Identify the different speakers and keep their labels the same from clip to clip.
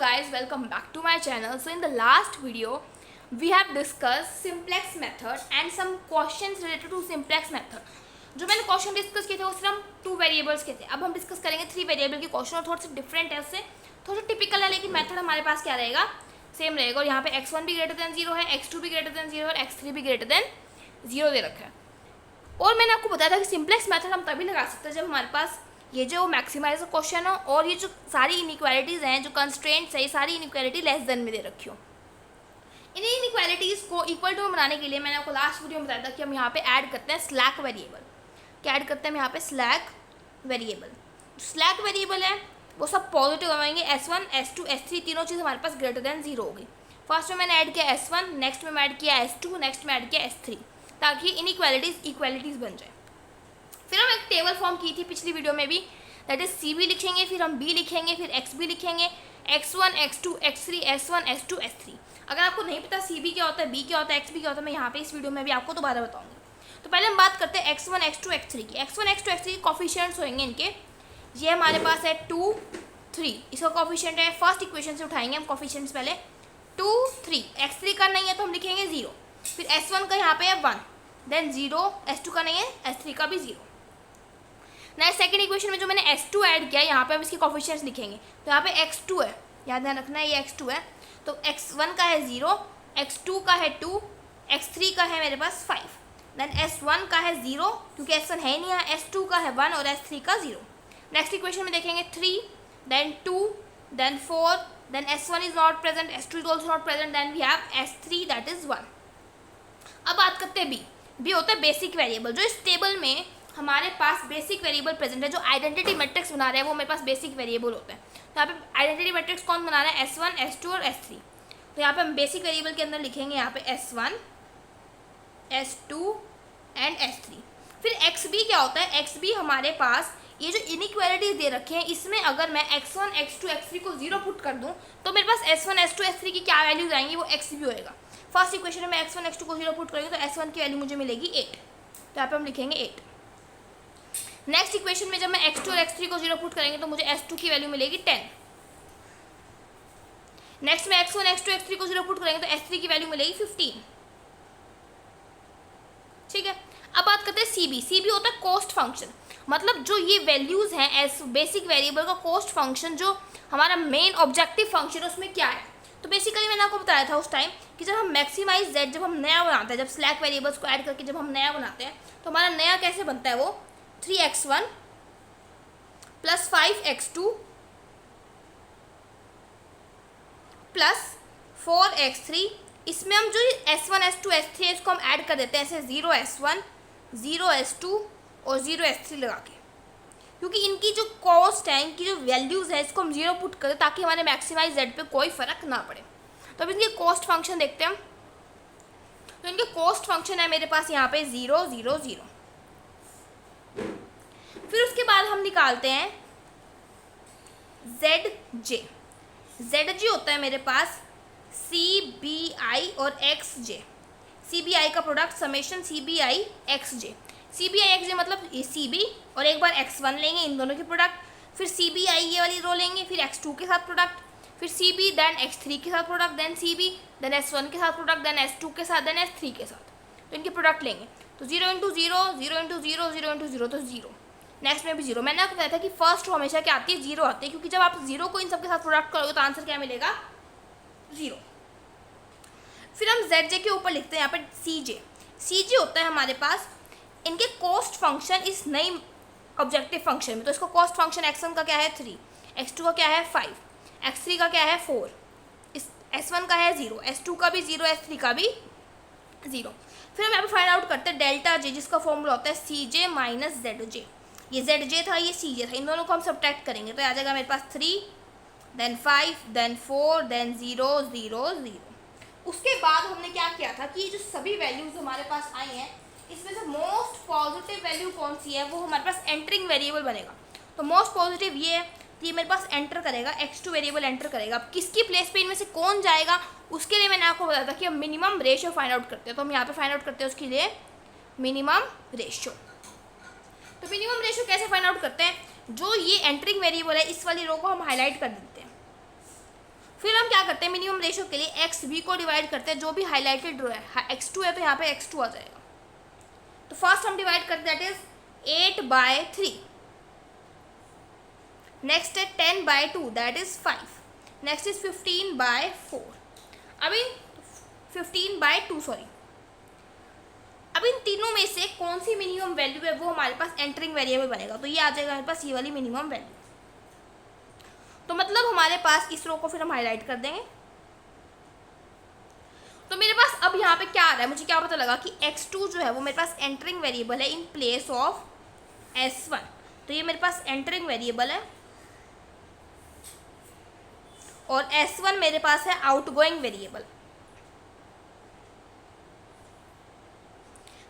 Speaker 1: guys, welcome back to my channel. So in the last video we have discussed simplex method and some questions related to simplex method. जो मैंने question discuss किए थे वो सिर्फ 2 variables के थे. अब हम डिस्कस करेंगे 3 वेरिएबल के क्वेश्चन और थोड़े से डिफरेंट है, उससे थोड़ा सा टिपिकल है, लेकिन मेथड हमारे पास क्या रहेगा, सेम रहेगा. और यहाँ पे x1 भी ग्रेटर देन 0 है, x2 भी ग्रेटर देन 0 और x3 भी ग्रेटर देन 0 दे रखा है. और मैंने आपको बताया था कि सिम्प्लेक्स मेथड हम तभी लगा सकते हैं जब हमारे पास ये जो मैक्सिमाइजर क्वेश्चन हो और ये जो सारी इनइक्वालिटीज़ हैं, जो कंस्ट्रेंट्स है, ये सारी इनइक्वालिटी लेस देन में दे रखी हो. इन इनइक्वालिटीज़ को इक्वल टू में बनाने के लिए मैंने आपको लास्ट वीडियो में बताया था कि हम यहाँ पे ऐड करते हैं स्लैक वेरिएबल. क्या ऐड करते हैं हम यहाँ पे? Slack variable. स्लैक वेरिएबल है वो सब पॉजिटिव आएंगे. S1, S2, S3 तीनों चीज़ हमारे पास ग्रेटर देन 0 होगी. फर्स्ट में मैंने ऐड किया S1, नेक्स्ट में ऐड किया S2, नेक्स्ट में ऐड किया S3, ताकि इनइक्वालिटीज़ इक्वालिटीज़ बन जाए. फिर हम एक टेबल फॉर्म की थी पिछली वीडियो में भी, दैट इज सी बी लिखेंगे, फिर हम बी लिखेंगे, फिर एक्स बी लिखेंगे, x1, x2, x3, s1, s2, s3. अगर आपको नहीं पता सी बी क्या होता है, बी क्या होता है, एक्स बी क्या होता है, मैं यहाँ पे इस वीडियो में भी आपको दोबारा बताऊंगी. तो पहले हम बात करते हैं x1, x2, x3 की. x1, x2, x3 के कॉफिशिएंट्स होंगे इनके. ये हमारे पास है 2, 3. इसका कॉफिशिएंट है, फर्स्ट इक्वेशन से उठाएंगे हम कॉफिशिएंट्स पहले. 2, 3. x3 का नहीं है तो हम लिखेंगे 0. फिर s1 का यहाँ पे है 1, देन 0. s2 का नहीं है, s3 का भी 0. नेक्स्ट सेकंड इक्वेशन में जो मैंने S2 ऐड किया, यहाँ पे हम इसके कोफिशिएंट्स लिखेंगे. तो यहाँ पे x2 है, याद ध्यान रखना है ये x2 है. तो x1 का है 0, x2 का है 2, x3 का है मेरे पास 5. देन s1 का है 0 क्योंकि s1 है ही नहीं है, s2 का है 1 और s3 का 0. नेक्स्ट इक्वेशन में देखेंगे 3, then 2, then 4, then s1 is not present, s2 is also not present, then we have s3 that is 1. अब बात करते हैं बी होता है बेसिक वेरिएबल. जो इस टेबल में हमारे पास बेसिक वेरिएबल प्रेजेंट है, जो आइडेंटिटी मैट्रिक्स बना रहे हैं वो मेरे पास बेसिक वेरिएबल होता है. तो यहाँ पे आइडेंटिटी मैट्रिक्स कौन बना रहा है? S1, S2 और S3. तो यहाँ पे हम बेसिक वेरिएबल के अंदर लिखेंगे यहाँ पे S1, S2 एंड S3. फिर XB क्या होता है? XB हमारे पास ये जो इनइक्वालिटीज दे रखे हैं, इसमें अगर मैं x1, x2, x3 को 0 पुट कर दूँ तो मेरे पास S1, S2, S3 की क्या वैल्यूज आएंगी? वो XB होएगा. फर्स्ट इक्वेशन में x1, x2 को 0 पुट करेंगे तो S1 की वैल्यू मुझे मिलेगी 8. तो यहाँ पे हम लिखेंगे 8. नेक्स्ट इक्वेशन में जब मैं x2 और x3 को 0 पुट करेंगे तो मुझे s2 की वैल्यू मिलेगी 10. नेक्स्ट में x1, x2, x3 को 0 पुट करेंगे तो s3 की वैल्यू मिलेगी 15. ठीक है. अब बात करते हैं सीबी. सीबी होता है कॉस्ट फंक्शन. मतलब जो ये वैल्यूज हैं एस बेसिक वेरिएबल का कॉस्ट फंक्शन, जो हमारा मेन ऑब्जेक्टिव फंक्शन है, उसमें क्या है? तो बेसिकली मैंने आपको बताया था उस टाइम कि जब हम मैक्सिमाइज जेड, जब हम नया बनाते हैं, जब स्लैक वेरिएबल्स को ऐड करके जब हम नया बनाते हैं तो हमारा नया कैसे बनता है? वो 3x1 plus 5x2 plus 4x3. इसमें हम जो S1, S2, S3 है इसको हम ऐड कर देते हैं ऐसे 0s1, 0s2 और 0s3 लगा के, क्योंकि इनकी जो कॉस्ट है, इनकी जो वैल्यूज़ है, इसको हम 0 पुट करें ताकि हमारे मैक्सिमाइज जेड पे कोई फ़र्क ना पड़े. तो अब इनके कॉस्ट फंक्शन देखते हैं हम. तो इनके कॉस्ट फंक्शन है मेरे पास यहाँ पे 0, 0, 0. फिर उसके बाद हम निकालते हैं ZJ. ZJ होता है मेरे पास CBI और XJ. CBI का product summation CBI XJ. CBI XJ मतलब ये CB और एक बार X1 लेंगे, इन दोनों के प्रोडक्ट. फिर CBI ये वाली रो लेंगे, फिर X2 के साथ प्रोडक्ट, फिर CB देन X3 के साथ product, then CB then S1 के साथ प्रोडक्ट, देन S2 के साथ, देन S3 के साथ. तो इनके प्रोडक्ट लेंगे. तो 0 इंटू 0, 0 इंटू 0, 0 इंटू 0 तो 0. नेक्स्ट में भी 0. मैंने आपको बताया था कि फर्स्ट रो हमेशा क्या आती है? 0 आती है, क्योंकि जब आप 0 को इन सबके साथ प्रोडक्ट करोगे तो आंसर क्या मिलेगा? 0. फिर हम ZJ के ऊपर लिखते हैं यहाँ पर CJ. CJ होता है हमारे पास इनके कॉस्ट फंक्शन इस नई ऑब्जेक्टिव फंक्शन में. तो इसका कॉस्ट फंक्शन x1 का क्या है? 3, x2 का क्या है? 5, x3 का क्या है? 4, इस s1 का है 0, s2 का भी 0, s3 का भी 0. फिर हम यहाँ पे फाइंड आउट करते हैं डेल्टा J, जिसका फॉर्मूला होता है CJ माइनस ZJ. ये ZJ था, ये CJ था, इन दोनों को हम सब्ट्रैक्ट करेंगे तो आ जाएगा मेरे पास 3, देन 5, देन 4, देन 0, 0, 0. उसके बाद हमने क्या किया था कि ये जो सभी वैल्यूज हमारे पास आई हैं, इसमें से मोस्ट पॉजिटिव वैल्यू कौन सी है? वो हमारे पास एंटरिंग वेरिएबल बनेगा. तो मोस्ट पॉजिटिव ये है, तो ये मेरे पास एंटर करेगा, x2 वेरिएबल एंटर करेगा. अब किसकी प्लेस पे इनमें से कौन जाएगा, उसके लिए मैंने आपको बताया था कि हम मिनिमम रेशियो फाइंड आउट करते हैं. तो हम यहाँ पे फाइंड आउट करते हैं उसके लिए मिनिमम रेशियो. तो मिनिमम रेशियो कैसे फाइंड आउट करते हैं? जो ये एंटरिंग वेरिएबल है, इस वाली रो को हम हाईलाइट कर देते हैं. फिर हम क्या करते हैं, मिनिमम रेशियो के लिए एक्स बी को डिवाइड करते हैं, जो भी हाईलाइटेड रो है, x2 है तो यहाँ पे x2 आ जाएगा। तो फर्स्ट हम डिवाइड करते हैं, दैट इज 8/3। नेक्स्ट है 10/2, दैट इज 5। Next is 15/4। अब इन 15/2 सॉरी। अब इन तीनों में से कौन सी मिनिमम वैल्यू है वो हमारे पास एंटरिंग वेरिएबल बनेगा, तो ये आ जाएगा हमारे पास ये वाली मिनिमम वैल्यू। तो मतलब हमारे पास इस रो को फिर हम हाईलाइट कर देंगे। तो मेरे पास अब यहाँ पे क्या आ रहा है, मुझे क्या पता लगा कि x2 जो है वो मेरे पास एंटरिंग वेरिएबल है इन प्लेस ऑफ s1। तो ये मेरे पास एंटरिंग वेरिएबल है और s1 मेरे पास है आउटगोइंग वेरिएबल।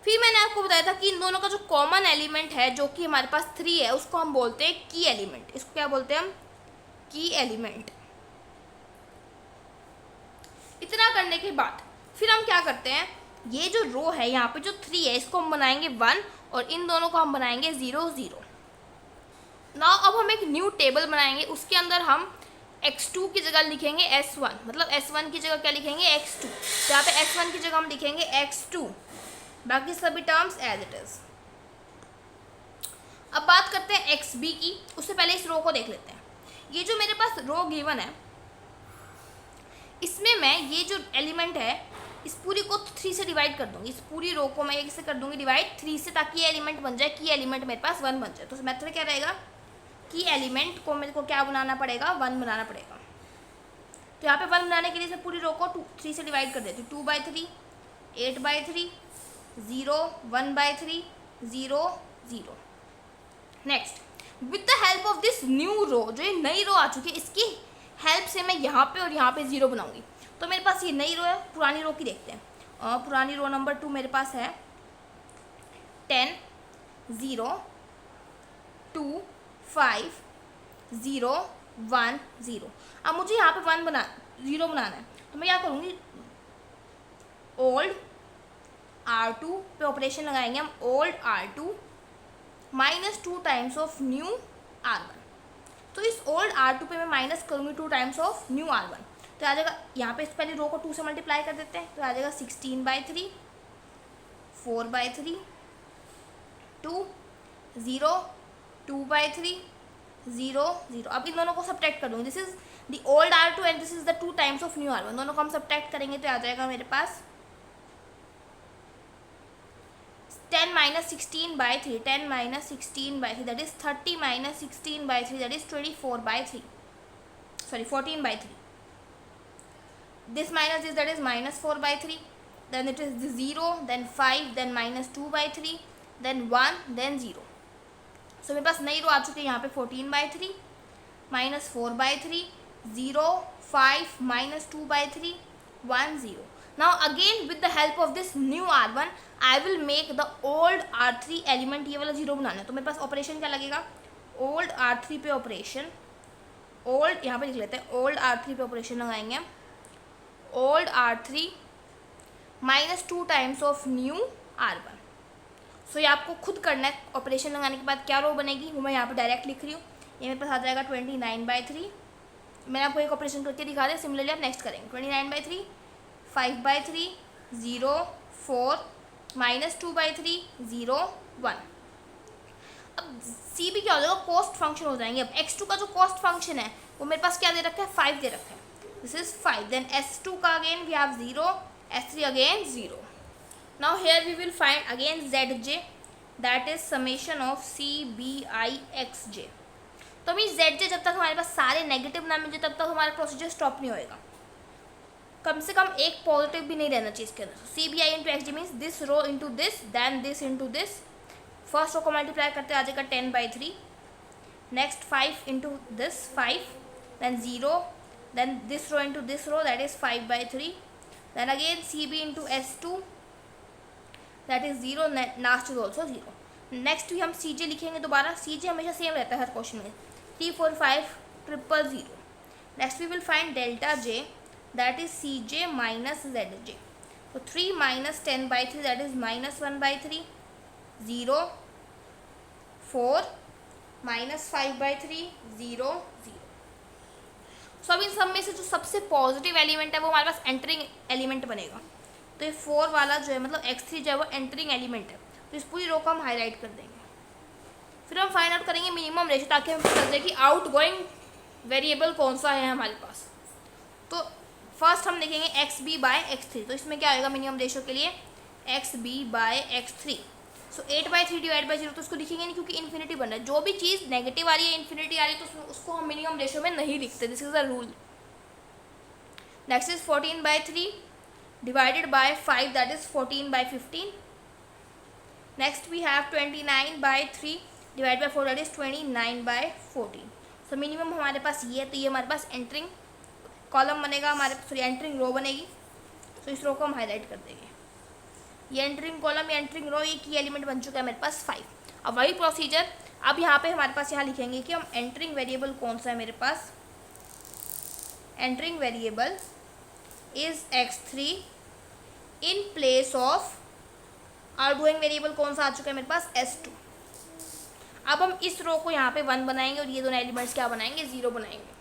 Speaker 1: फिर मैंने आपको बताया था कि इन दोनों का जो कॉमन एलिमेंट है जो कि हमारे पास 3 है, उसको हम बोलते हैं की एलिमेंट। इसको क्या बोलते हैं हम, की एलिमेंट। इतना करने के बाद फिर हम क्या करते हैं, ये जो रो है यहाँ पे जो 3 है इसको हम बनाएंगे 1 और इन दोनों को हम बनाएंगे 0 0। नाउ अब हम एक न्यू टेबल बनाएंगे, उसके अंदर हम x2 की जगह लिखेंगे s1, मतलब s1 की जगह क्या लिखेंगे x2। तो यहाँ पे s1 की जगह हम लिखेंगे x2, बाकी सभी टर्म्स एज इट इज। अब बात करते हैं xb की, उससे पहले इस रो को देख लेते हैं। ये जो मेरे पास रो गिवन है, इसमें मैं ये जो एलिमेंट है इस पूरी को 3 से डिवाइड कर दूंगी। इस पूरी रो को मैं एक से कर दूंगी डिवाइड 3 से, ताकि ये एलिमेंट बन जाए, की एलिमेंट मेरे पास 1 बन जाए। तो मेथड क्या रहेगा, की एलिमेंट को मेरे को क्या बनाना पड़ेगा, 1 बनाना पड़ेगा। तो यहाँ पे 1 बनाने के लिए मैं पूरी रो को 3 से डिवाइड कर देती हूँ। 2/3, 8/3, 0, 1/3, 0 0। Next, with the help of this new row, जो ये नई रो आ चुकी है, इसकी हेल्प से मैं यहाँ पे और यहाँ पे 0 बनाऊंगी। तो मेरे पास ये नई रो है, पुरानी रो की देखते हैं। पुरानी रो नंबर 2 मेरे पास है 10 0 2 5 0 1 0। अब मुझे यहाँ पे 0 बनाना है, तो मैं क्या करूँगी, ओल्ड R2 पे ऑपरेशन लगाएंगे हम, old R2 -2 times of new R1। तो इस ओल्ड R2 पे मैं माइनस करूँगी 2 टाइम्स ऑफ न्यू R1। तो आ जाएगा, यहाँ पे इस पहले रो को 2 से मल्टीप्लाई कर देते हैं, तो आ जाएगा 16/3, 4/3, 2 0 2/3, 0 0। अब इन दोनों को सब्ट्रैक्ट कर दूँगी। This is the old R2 and this is the 2 times of new R1। दोनों को हम सब्ट्रैक्ट करेंगे तो आ जाएगा मेरे पास 10 - 16/3, 10 - 16/3, that is 30 - 16/3, that is 24/3, sorry 14/3. This minus this, that is -4/3, then it is 0, then 5, then -2/3, then 1, then 0. So मेरे पास नई रो आ चुकी है यहाँ पे 14/3, -4/3, 0, 5, -2/3, 1 0. Now again with the help of this new R1 I will make the old R3 element ये वाला 0 बनाना है। तो मेरे पास ऑपरेशन क्या लगेगा, ओल्ड R3 पे ऑपरेशन, ओल्ड यहाँ पे लिख लेते हैं, ओल्ड R3 पे ऑपरेशन लगाएंगे हम, old R3 -2 times of new R1। सो ये आपको खुद करना है। ऑपरेशन लगाने के बाद क्या रो बनेगी वो मैं यहाँ पे डायरेक्ट लिख रही हूँ। ये मेरे पास आ जाएगा 29/3। मैंने आपको एक ऑपरेशन करके दिखा दिया, सिमिलरली आप नेक्स्ट करेंगे। 29/3, 5/3, 0 4, -2/3, 0 1। अब सी बी क्या हो जाएगा, कॉस्ट फंक्शन हो जाएंगे। अब x2 का जो कॉस्ट फंक्शन है वो मेरे पास क्या दे रखा है, 5 दे रखा है। This is 5। देन s2 का again we have 0, s3 again 0। Now here we will find again zj, that is summation of CBI(xj). तो अभी zj जब तक हमारे पास सारे नेगेटिव ना मिल जाए तब तक हमारा प्रोसीजर स्टॉप नहीं होएगा। कम से कम एक पॉजिटिव भी नहीं रहना चाहिए इसके अंदर। CBI(xj) means this row into this, then this into this. First row को मल्टीप्लाई करते आ जाएगा 10/3, next 5 into this 5, then 0, then this row into this row, that is 5/3, then again CB into S2, that is 0, last is also 0। Next भी हम CJ लिखेंगे दोबारा। CJ हमेशा same रहता है हर क्वेश्चन में, 3 4 5 000। Next we will find delta J, that is CJ minus ZJ। तो 3 - 10/3, that is -1/3, 0 4, -5/3, 0 0। सो अब इन सब में से जो सबसे पॉजिटिव एलिमेंट है वो हमारे पास एंटरिंग एलिमेंट बनेगा। तो ये 4 वाला जो है मतलब x3 जो है वो एंटरिंग एलिमेंट है, तो इस पूरी रो को हम हाईलाइट कर देंगे। फिर हम फाइंड आउट करेंगे मिनिमम रेशियो, ताकि हमें पता चले कि आउट गोइंग वेरिएबल कौन सा है हमारे पास। तो फर्स्ट हम देखेंगे एक्स बी बाय x3, तो इसमें क्या आएगा मिनिमम रेशियो के लिए X B by x3। So 8/3 divide by 0, तो उसको लिखेंगे नहीं क्योंकि इन्फिनिटी बन रहा है। जो भी चीज़ नेगेटिव आ रही है, इन्फिनिटी आ रही है, तो उसको हम मिनिमम रेशियो में नहीं लिखते, this is a rule. Next is 14/3 divided by 5, that is 14/15. Next we have 29/3 divided by 4, that is 29/14. So minimum हमारे पास ये है, तो ये हमारे पास एंटरिंग कॉलम बनेगा, हमारे सॉरी एंटरिंग रो बनेगी। तो इस रो को हम हाईलाइट कर देंगे। ये एंटरिंग कॉलम या एंटरिंग रो, ये की एलिमेंट बन चुका है मेरे पास 5। अब वही प्रोसीजर अब यहाँ पे हमारे पास यहाँ लिखेंगे कि हम एंटरिंग वेरिएबल कौन सा है मेरे पास। Entering variable is x3 in place of outgoing variable कौन सा आ चुका है मेरे पास s2। अब हम इस रो को यहाँ पे 1 बनाएंगे और ये दोनों एलिमेंट्स क्या बनाएंगे 0 बनाएंगे।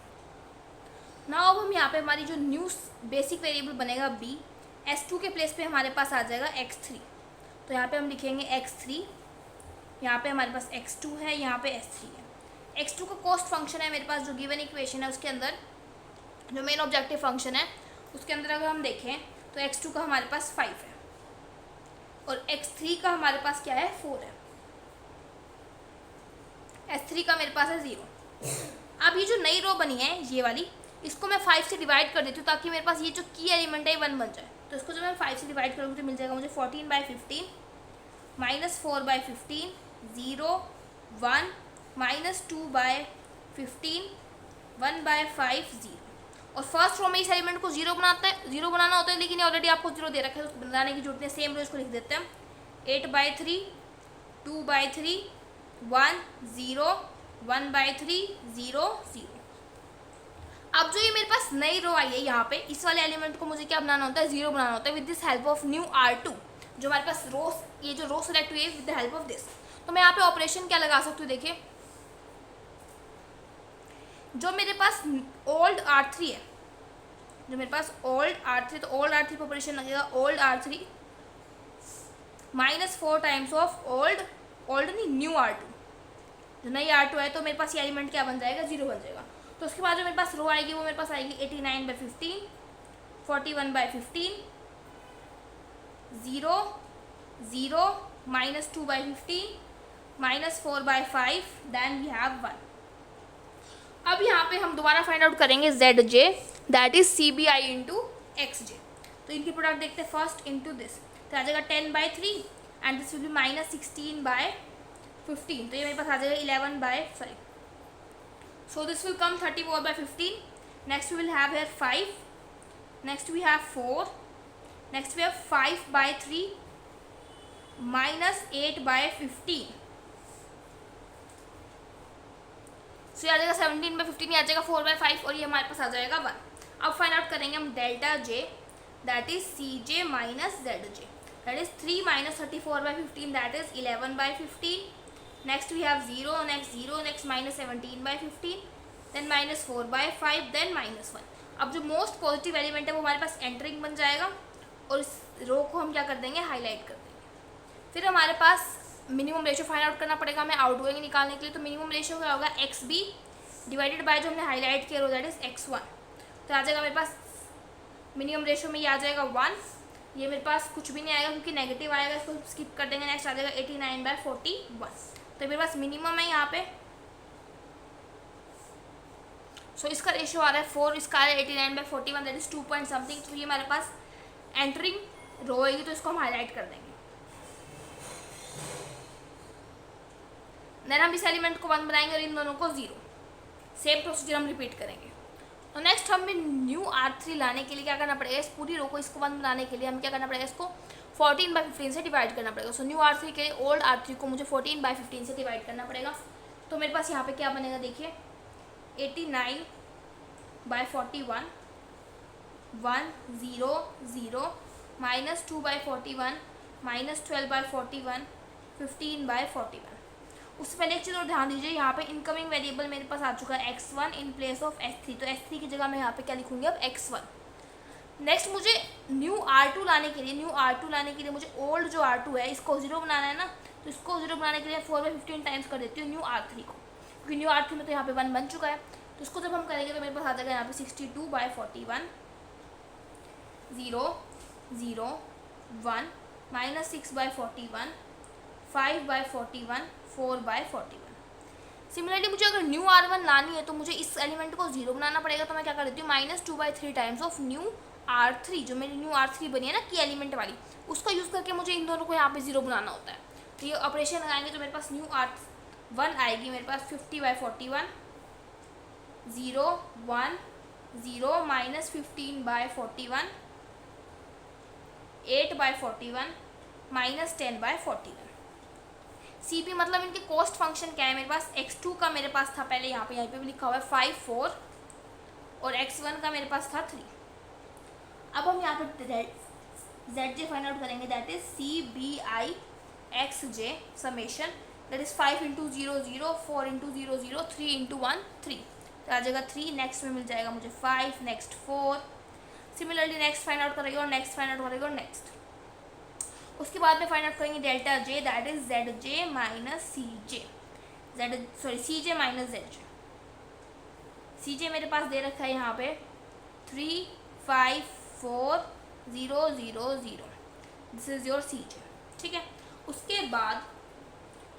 Speaker 1: नाउ अब हम यहाँ पे हमारी जो न्यू बेसिक वेरिएबल बनेगा b, s2 के प्लेस पे हमारे पास आ जाएगा x3। तो यहाँ पे हम लिखेंगे x3, यहाँ पे हमारे पास x2 है, यहाँ पे s3 है। x2 का कॉस्ट फंक्शन है मेरे पास जो गिवन इक्वेशन है उसके अंदर, जो मेन ऑब्जेक्टिव फंक्शन है उसके अंदर अगर हम देखें तो x2 का हमारे पास 5 है और x3 का हमारे पास क्या है 4 है, s3 का मेरे पास है 0। अब ये जो नई रो बनी है ये वाली, इसको मैं 5 से डिवाइड कर देती हूँ ताकि मेरे पास ये जो की एलिमेंट है 1 बन जाए। तो इसको जब मैं 5 से डिवाइड करूँगी तो मिल जाएगा मुझे 14/15 माइनस 4/15 0 1 माइनस 2/15 1/5 0। और फर्स्ट रो में इस एलिमेंट को 0 बनाना होता है, लेकिन ऑलरेडी आपको 0 दे रखा है, तो बनाने की जरूरत नहीं, सेम रो इसको लिख देते हैं 8/3 2/3 1 0 1/3 0 0। अब जो ये मेरे पास नई रो आई है यहाँ पे, इस वाले एलिमेंट को मुझे क्या बनाना होता है 0 बनाना होता है with this help of new R2। जो हमारे पास रो, ये जो रो सेलेक्ट हुई है with the help of this. तो मैं यहाँ पे ऑपरेशन क्या लगा सकती हूँ, देखिए जो मेरे पास ओल्ड R3 है, जो मेरे पास ओल्ड R3, तो ओल्ड R3 पर ऑपरेशन लगेगा old R3 -4 times of old नहीं न्यू R2। जो नई R2 है तो मेरे पास ये एलिमेंट क्या बन जाएगा 0 बन जाएगा। तो उसके बाद जो मेरे पास रो आएगी वो मेरे पास आएगी 89/15 41/15 0 0 -2/15 -4/5 देन वी हैव 1। अब यहाँ पे हम दोबारा फाइंड आउट करेंगे ZJ, that is CBI into XJ। तो इनकी प्रोडक्ट देखते हैं फर्स्ट इंटू दिस, तो आ जाएगा 10/3 एंड दिस विल बी -16/15। तो ये मेरे पास आ जाएगा so this will come 34/15। next we will have here 5, next we have 4, next we have 5/3 -8/15। सो ये आ जाएगा 17/15, ये आ जाएगा 4/5 और ये हमारे पास आ जाएगा 1। अब फाइंड आउट करेंगे हम delta J, that is CJ minus ZJ, that is 3 -34/15, that is 11/15। Next we have 0, next 0, next -17/15, then -4/5, then -1। अब जो मोस्ट पॉजिटिव एलिमेंट है वो हमारे पास एंटरिंग बन जाएगा और इस रो को हम क्या कर देंगे हाईलाइट कर देंगे। फिर हमारे पास मिनिमम रेशियो फाइंड आउट करना पड़ेगा हमें आउटगोइंग निकालने के लिए। तो मिनिमम रेशियो क्या होगा XB डिवाइडेड बाय जो हमने हाईलाइट किया रो दैट इज x1। तो आ जाएगा मेरे पास मिनिमम रेशियो में ये आ जाएगा 1, ये मेरे पास कुछ भी नहीं आएगा क्योंकि नेगेटिव आएगा, इसको स्किप कर देंगे। नेक्स्ट आ जाएगा 89/41, तो मेरे पास मिनिमम है यहाँ पे। सो इसका रेशियो आ रहा है 4, इसका आ रहा है 89/41, दैट इज 2 पॉइंट समथिंग। तो ये हमारे पास एंटरिंग रो होगी, तो इसको हम हाईलाइट कर देंगे। देन हम इस एलिमेंट को 1 बनाएंगे और इन दोनों को 0। सेम प्रोसीजर हम रिपीट करेंगे। तो नेक्स्ट हमें न्यू R3 लाने के लिए क्या करना पड़ेगा, इस पूरी रो को इसको 1 बनाने के लिए हम क्या करना पड़ेगा, इसको 14/15 से डिवाइड करना पड़ेगा। सो न्यू R3 के ओल्ड R3 को मुझे 14/15 से डिवाइड करना पड़ेगा। तो मेरे पास यहाँ पे क्या बनेगा देखिए 89/41 1 0 0 -2/41 -12/41 15/41। उससे पहले एक चीज़ और ध्यान दीजिए, यहाँ पे इनकमिंग वेरिएबल मेरे पास आ चुका है x1 in place of s3, तो s3 की जगह मैं यहाँ पे क्या लिखूंगी अब x1। नेक्स्ट मुझे न्यू R2 लाने के लिए मुझे ओल्ड जो R2 है इसको 0 बनाना है ना, तो इसको 0 बनाने के लिए 4/15 टाइम्स कर देती हूँ न्यू R3 को, क्योंकि न्यू R3 में तो यहाँ पे 1 बन चुका है। तो इसको जब हम करेंगे तो मेरे पास आ जाएगा यहाँ पे 62/41 0 0 1 माइनस 6/41 5/41 4/41। सिमिलरली मुझे अगर न्यू R1 लानी है तो मुझे इस एलिमेंट को 0 बनाना पड़ेगा, तो मैं क्या कर देती हूँ -2/3 टाइम्स ऑफ न्यू R3, जो मेरी न्यू R3 बनी है ना की एलिमेंट वाली, उसका यूज़ करके मुझे इन दोनों को यहाँ पे 0 बनाना होता है। तो ये ऑपरेशन लगाएंगे तो मेरे पास न्यू R1 आएगी मेरे पास 50/41 0 1 0 माइनस 15/41 8/41 माइनस 10/41। CP मतलब इनके कॉस्ट फंक्शन क्या है, मेरे पास x2 का मेरे पास था पहले, यहाँ पे भी लिखा हुआ है 5 4 और x1 का मेरे पास था 3। अब हम यहाँ पे ZJ फाइंड आउट करेंगे, that is CBI XJ summation, that is 5 × 0 0 4 × 0 0 3 × 1 3, तो आ जाएगा 3। नेक्स्ट में मिल जाएगा मुझे 5, next 4। Similarly next find out करेंगे और नेक्स्ट फाइंड आउट करेंगे और नेक्स्ट, उसके बाद में फाइंड आउट करेंगे delta J, that is ZJ minus CJ, CJ minus ZJ। CJ मेरे पास दे रखा है यहाँ पे 3 5 4 0 0 0, दिस इज योर CJ, ठीक है। उसके बाद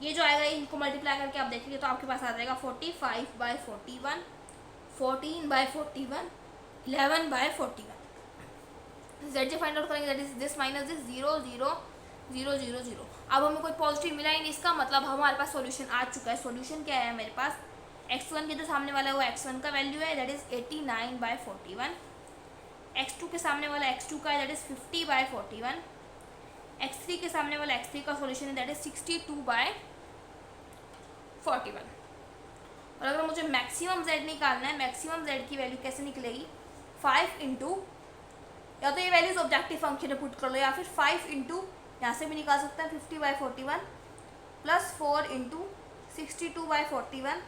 Speaker 1: ये जो आएगा इनको मल्टीप्लाई करके आप देखेंगे तो आपके पास आ जाएगा 45/41 14/41 11/41। ZJ फाइंड आउट करेंगे, that is this minus this 0 0 0 0 0। अब हमें कोई पॉजिटिव मिला ही नहीं, इसका मतलब हमारे पास सॉल्यूशन आ चुका है। सॉल्यूशन क्या है मेरे पास, x1 के जो सामने वाला है वो x1 का वैल्यू है, दैट इज 89/41, x2 के सामने वाला x2 का है, दैट इज 50/41, x3 के सामने वाला x3 का सॉल्यूशन है, दैट इज 62/41। और अगर मुझे मैक्सिमम z निकालना है, मैक्सिमम z की वैल्यू कैसे निकलेगी, 5 इंटू, या तो ये वैल्यूज ऑब्जेक्टिव फंक्शन में पुट कर लो, या फिर 5 इंटू यहाँ से भी निकाल सकते हैं 50/41 प्लस 4 इंटू 62/41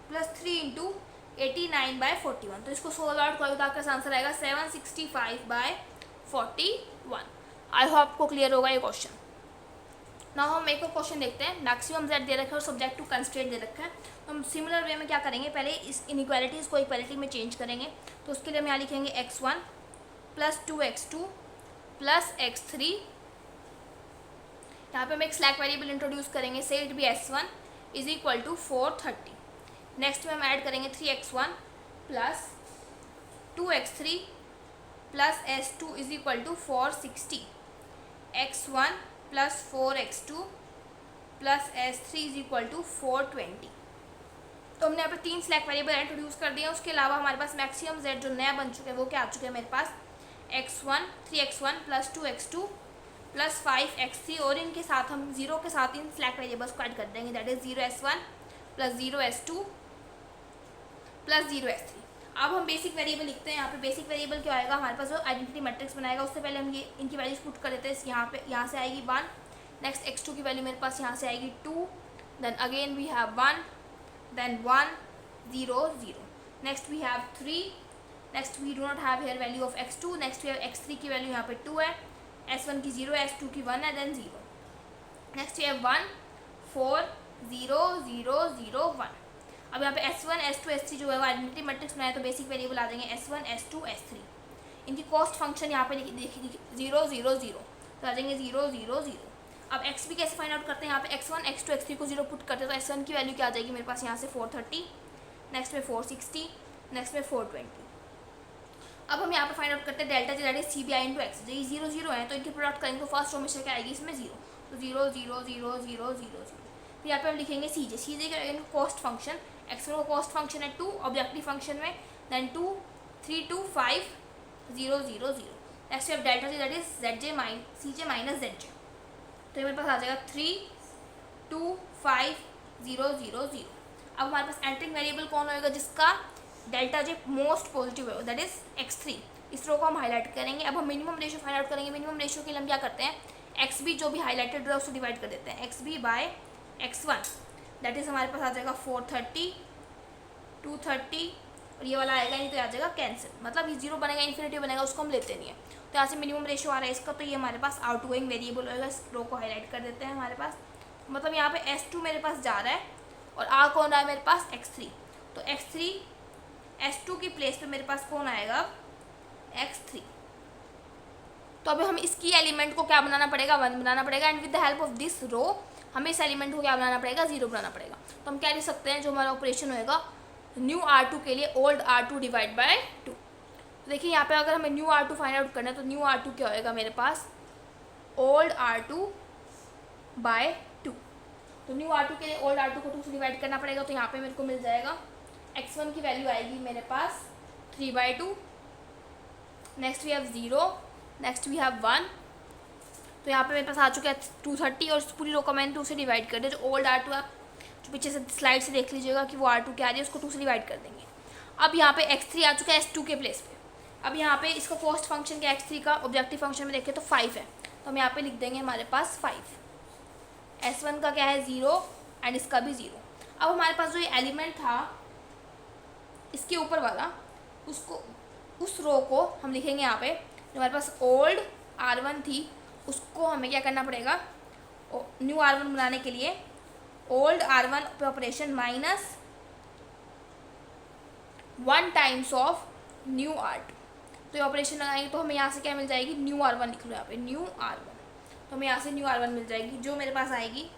Speaker 1: प्लस 3 इंटू 89/41। तो इसको सोल्व आउट करो तो आपका आंसर आएगा 765/41। आई होप आपको क्लियर होगा ये क्वेश्चन। नाउ हम एक और क्वेश्चन देखते हैं। मैक्सिमम z दे रखा है और सब्जेक्ट टू कंस्ट्रेंट दे रखा है, तो हम सिमिलर वे में क्या करेंगे, पहले इस इनइक्वालिटीज़ को इक्वालिटी में चेंज करेंगे। तो उसके लिए हम यहाँ लिखेंगे x1 plus 2x2 plus x3, यहाँ पे हम एक स्लैक वेरिएबल इंट्रोड्यूस करेंगे, say it be s1 is equal to 430। Next में हम ऐड करेंगे 3x1 plus 2x3 plus s2 is equal to 460, x1 plus 4x2 plus s3 is equal to 420। तो हमने यहाँ पे 3 स्लैक वेरिएबल इंट्रोड्यूस कर दिया। उसके अलावा हमारे पास मैक्सिमम z जो नया बन चुका है वो क्या आ चुका है मेरे पास, x1 3x1 plus 2x2 plus 5x3, और इनके साथ हम 0 के साथ इन स्लैक वेरिएबल्स को ऐड कर देंगे, that is 0s1 plus 0s2 plus 0s3। अब हम बेसिक वेरिएबल लिखते हैं। यहाँ पे बेसिक वेरिएबल क्या आएगा, हमारे पास जो आइडेंटिटी मैट्रिक्स बनाएगा उससे पहले हम ये इनकी वैल्यूज पुट कर देते हैं। यहाँ से आएगी 1, नेक्स्ट x2 की वैल्यू मेरे पास यहाँ से आएगी 2, then again we have 1, then 1 0 0, next we have 3, next we do not have here value of x2, next we have x3 की वैल्यू यहाँ पे 2 है, s1 की 0 है, s2 की 1 है, देन 0, नेक्स्ट वी हैव 1 4 0 0 0 1। अब यहाँ पे s1 s2 s3 जो है वो आइडेंटिटी मैट्रिक्स बनाए, तो बेसिक वेरिएबल आ जाएंगे s1 s2 s3। इनकी कॉस्ट फंक्शन यहाँ पे देखिए 0 0 0, तो आ जाएंगे 0 0 0। अब x भी कैसे फाइंड आउट करते हैं, यहाँ पे x1 x2 x3 को 0 पुट करते हैं, तो s1 की वैल्यू क्या आ जाएगी मेरे पास यहाँ से 430, नेक्स्ट में 460, नेक्स्ट में 420। अब हम यहाँ पे फाइंड आउट करते हैं delta that is CBI into x. ये 0 0 है तो इनकी प्रोडक्ट करेंगे तो फर्स्ट रो में से क्या आएगी इसमें 0, तो 0 0 0 0 0 0। तो यहाँ पे हम लिखेंगे CJ का कॉस्ट फंक्शन, x1 का कॉस्ट फंक्शन है 2 ऑब्जेक्टिव फंक्शन में, then 2 3 2 5 0 0 0। Next we have delta that is CJ minus ZJ, तो मेरे पास आ जाएगा 3 2 5 0 0 0। अब हमारे पास एंटरिंग वेरिएबल कौन होएगा जिसका डेल्टा J मोस्ट पॉजिटिव है, दैट इज x3। इस रो को हम हाईलाइट करेंगे। अब हम मिनिमम रेशियो फाइंड आउट करेंगे। मिनिमम रेशियो के लिए हम क्या करते हैं, XB जो भी हाईलाइटेड है उसको डिवाइड कर देते हैं, XB bye x1, that is हमारे पास आ जाएगा 430, 230 और ये वाला आएगा नहीं तो आ जाएगा कैंसिल, मतलब ये जीरो बनेगा, इन्फिनिटी बनेगा, उसको हम लेते नहीं है। तो यहाँ से मिनिमम रेशियो आ रहा है इसका, तो ये हमारे पास आउटगोइंग वेरिएबल होगा। इस रो को हाईलाइट कर देते हैं हमारे पास, मतलब यहाँ पे S2 मेरे पास जा रहा है और आ कौन रहा है मेरे पास X3, तो X3 S2 की प्लेस पे मेरे पास कौन आएगा X3। तो अभी हम इसकी एलिमेंट को क्या बनाना पड़ेगा, 1 बनाना पड़ेगा, and with the help of this row हमें इस एलिमेंट को क्या बनाना पड़ेगा, 0 बनाना पड़ेगा। तो हम क्या लिख सकते हैं, जो हमारा ऑपरेशन होएगा न्यू R2 के लिए ओल्ड R2 डिवाइड बाय 2। तो देखिए यहाँ पे अगर हमें न्यू R2 फाइंड आउट करना है तो न्यू R2 क्या होएगा मेरे पास, ओल्ड R2 बाय 2। तो न्यू R2 के लिए ओल्ड R2 को 2 से डिवाइड करना पड़ेगा, तो यहाँ पे मेरे को मिल जाएगा x1 की वैल्यू आएगी मेरे पास 3/2, next we have 0, next we have 1। तो यहाँ पे मेरे पास आ चुका है 230 और पूरी रो को मैंने 2 से डिवाइड कर दिया। जो ओल्ड R2 आप जो पीछे से स्लाइड से देख लीजिएगा कि वो R2 क्या आ रही है, उसको 2 से डिवाइड कर देंगे। अब यहाँ पे x3 आ चुका है S2 के प्लेस पे। अब यहाँ पे इसका कॉस्ट फंक्शन क्या x3 का ऑब्जेक्टिव फंक्शन में देखें तो 5 है, तो हम यहाँ पे लिख देंगे हमारे पास 5। S1 का क्या है 0 एंड इसका भी 0। अब हमारे पास जो ये एलिमेंट था इसके ऊपर वाला, उसको उस रो को हम लिखेंगे यहाँ पे, जो हमारे पास ओल्ड R1 थी उसको हमें क्या करना पड़ेगा, न्यू R1 बनाने के लिए ओल्ड R1 पे operation minus 1 times of new R2। तो ये ऑपरेशन लगाएंगे तो हमें यहाँ से क्या मिल जाएगी, न्यू R1 लिख लो यहाँ पे, न्यू R1। तो हमें यहाँ से न्यू R1 मिल जाएगी जो मेरे पास आएगी,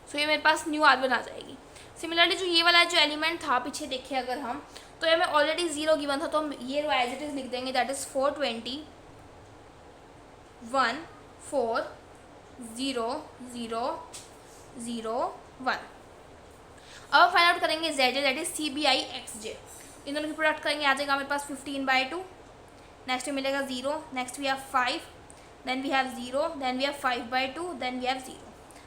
Speaker 1: सो ये मेरे पास न्यू R1 आ जाएगी। सिमिलरली जो ये वाला जो एलिमेंट था पीछे देखिए अगर हम, तो ये हमें ऑलरेडी 0 गिवन था, तो हम ये एज इट इज लिख देंगे, दैट इज 420 1 4 0 0 0 1। अब हम फाइंड आउट करेंगे ZJ that is CBI XJ। इन दोनों की प्रोडक्ट करेंगे, आ जाएगा हमारे पास 15/2, नेक्स्ट में मिलेगा 0, next we have 5, then we have 0, then we have 5/2, then we have 0।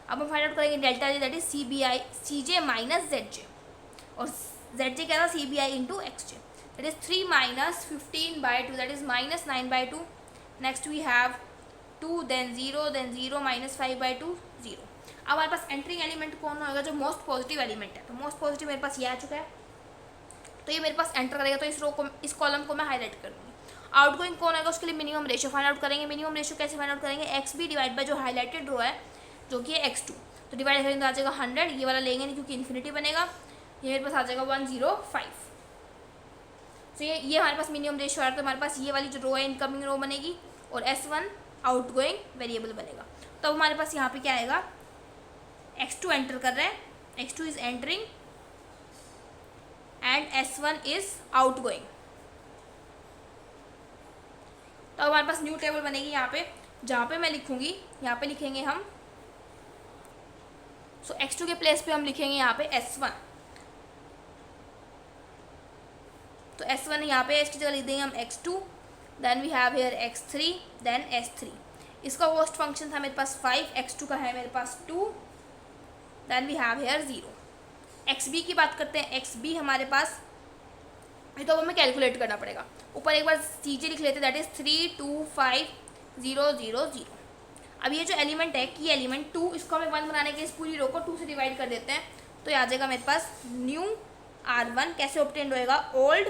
Speaker 1: अब हम फाइंड आउट करेंगे delta J that is CJ minus ZJ, और ZJ क्या था CBI into XJ, that is 3 minus 15/2 that is minus 9/2, next we have 2, then 0, then 0 minus 5/2 0। अब हमारे पास entering element कौन होगा, जो मोस्ट पॉजिटिव एलिमेंट है, तो मोस्ट पॉजिटिव मेरे पास ये आ चुका है, तो ये मेरे पास एंटर करेगा, तो इस रो को इस कॉलम को मैं हाईलाइट कर दूँगी। आउटगोइंग कौन आएगा, उसके लिए मिनिमम रेशियो फाइंड आउट करेंगे। मिनिमम रेशियो कैसे फाइंड आउट करेंगे, XB डिवाइड बाय जो हाईलाइटेड रो है जो कि है X2, तो डिवाइड करेंगे तो आ जाएगा 100, ये वाला लेंगे नहीं क्योंकि इन्फिनिटी बनेगा, ये मेरे पास आ जाएगा 105। तो ये हमारे पास मिनिमम रेशियो आ रहा है, तो हमारे पास ये वाली जो रो है इनकमिंग रो बनेगी और S1 आउटगोइंग वेरिएबल बनेगा। तो हमारे पास यहाँ पे क्या आएगा, X2 एंटर कर रहा है, X2 is entering and S1 is outgoing. तो हमारे पास न्यू टेबल बनेगी यहाँ पे, जहाँ पे मैं लिखूंगी, यहाँ पे लिखेंगे हम, सो X2 के प्लेस पे हम लिखेंगे यहाँ पे S1, तो S1 यहाँ पे इसकी जगह लिख देंगे हम X2, then we have here X3, then S3। इसका कॉस्ट फंक्शन था मेरे पास 5, X2 का है मेरे पास 2, then we have here 0। XB की बात करते हैं, XB हमारे पास ये तो हमें कैलकुलेट करना पड़ेगा, ऊपर एक बार CJ लिख लेते हैं, दैट इज 3 2 5 0 0 0। अब ये जो एलिमेंट है की एलिमेंट 2, इसको हमें 1 बनाने के इस पूरी रो को 2 से डिवाइड कर देते हैं, तो ये आ जाएगा मेरे पास न्यू R1 कैसे ऑब्टेन होएगा, ओल्ड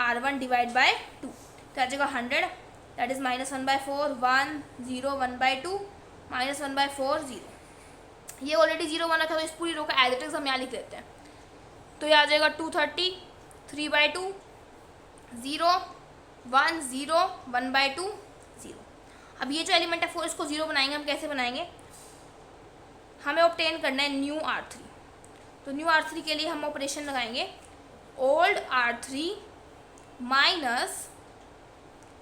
Speaker 1: R1 डिवाइड बाय 2, तो आ जाएगा 100, दैट इज -1/4 1 0 1/2 -1/4 0। ये ऑलरेडी 0 बना था, तो इस पूरी रो का एज इट इज हम यहाँ लिख देते हैं, तो ये आ जाएगा 230 3/2 0 1 0 1/2 0। अब ये जो एलिमेंट है 4, इसको 0 बनाएंगे हम, कैसे बनाएंगे, हमें ऑब्टेन करना है न्यू R3, तो न्यू R3 के लिए हम ऑपरेशन लगाएंगे old R3 minus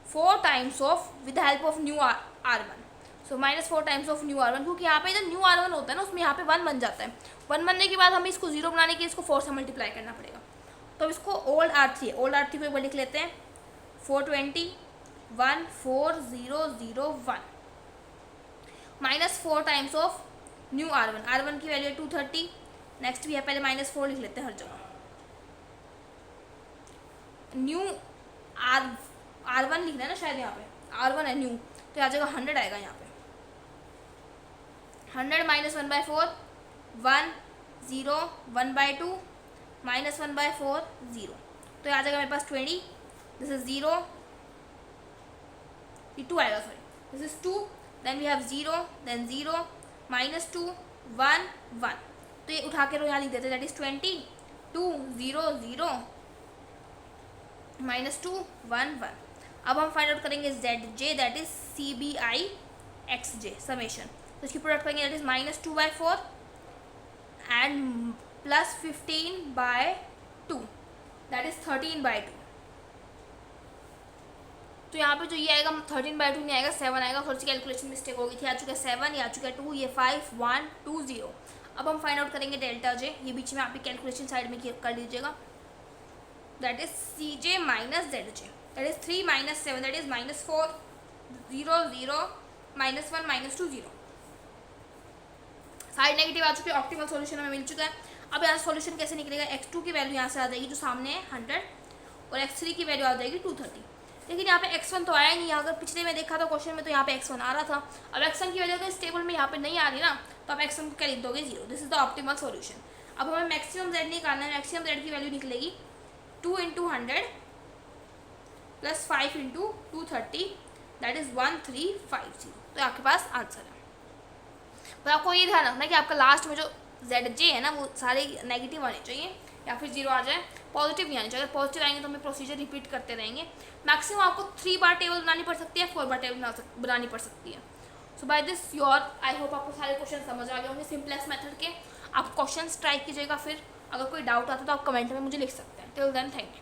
Speaker 1: 4 times of with help of new R1, so -4 times of new R1, क्योंकि यहाँ पे जब न्यू R1 होता है ना उसमें यहाँ पे 1 बन जाता है, 1 बनने के बाद हमें इसको 0 बनाने के लिए इसको 4 से मल्टीप्लाई करना पड़ेगा, तो इसको ओल्ड R3 है, ओल्ड R3 को एक बार लिख लेते हैं 420 1 4 0 0 1 -4 times of new R1, R1 की वैल्यू है 230, नेक्स्ट भी है, पहले -4 लिख लेते हैं हर जगह, न्यू R1 लिखना है ना शायद, यहाँ पे R1 है न्यू, तो आ जाएगा 100 आएगा यहाँ पे, 100 -1/4 1 0, 1/2 माइनस 1/4 0। तो ये आ जाएगा मेरे पास 20, दिस इज 0, ये 2 आएगा, sorry, this is 2, then we have 0, then 0, -2, 1, 1। तो ये उठा के यहाँ लिख देते हैं, दैट इज 20, 2, 0, 0, -2, 1, 1। अब हम फाइंड आउट करेंगे ZJ, that is CBI XJ summation. तो इसकी प्रोडक्ट करेंगे, that is -2/4 and +15/2, that is 13/2। तो यहाँ पे जो ये आएगा 13/2 नहीं आएगा, 7 आएगा, थोड़ी सी कैलकुलेशन मिस्टेक हो गई थी। आ चुका है 7, ये आ चुका है 2, ये 5, 1, 2, 0। अब हम फाइंड आउट करेंगे डेल्टा J, ये बीच में आप भी कैलकुलेशन साइड में कर लीजिएगा, that is CJ minus ZJ, that is 3 - 7, that is -4, 0, 0, -1, -2, 0। Side negative आ चुके हैं, ऑप्टिमल सॉल्यूशन हमें मिल चुका है। अब यहाँ सॉल्यूशन कैसे निकलेगा, x2 की वैल्यू यहाँ से आ जाएगी जो सामने है 100, और x3 की वैल्यू आ जाएगी 230। लेकिन यहाँ पे x1 तो आया ही नहीं, अगर पिछले में देखा था क्वेश्चन में तो यहाँ पे x1 आ रहा था। अब x1 की वैल्यू अगर इस टेबल में यहाँ पे नहीं आ रही ना, तो आप x1 को क्या लिख दोगे, 0। This is the optimal solution. अब हमें मैक्सिमम z निकालना है, मैक्सिमम z की वैल्यू निकलेगी 2 × 100 + 5 × 230, दैट इज 1350। तो आपके पास आंसर है। पर आपको ये ध्यान रखना है कि आपका लास्ट में जो ZJ है ना, वो सारे नेगेटिव आने चाहिए या फिर 0 आ जाए, पॉजिटिव नहीं आने चाहिए। अगर पॉजिटिव आएंगे तो हमें प्रोसीजर रिपीट करते रहेंगे। मैक्सिमम आपको 3 बार टेबल बनानी पड़ सकती है, 4 बार टेबल बनानी पड़ सकती है। So by this your, I hope आपको सारे क्वेश्चन समझ आ गए होंगे सिंपलेक्स मेथड के। आप क्वेश्चन ट्राई कीजिएगा, फिर अगर कोई डाउट आता है तो आप कमेंट में मुझे लिख सकते हैं। Till then, thank you.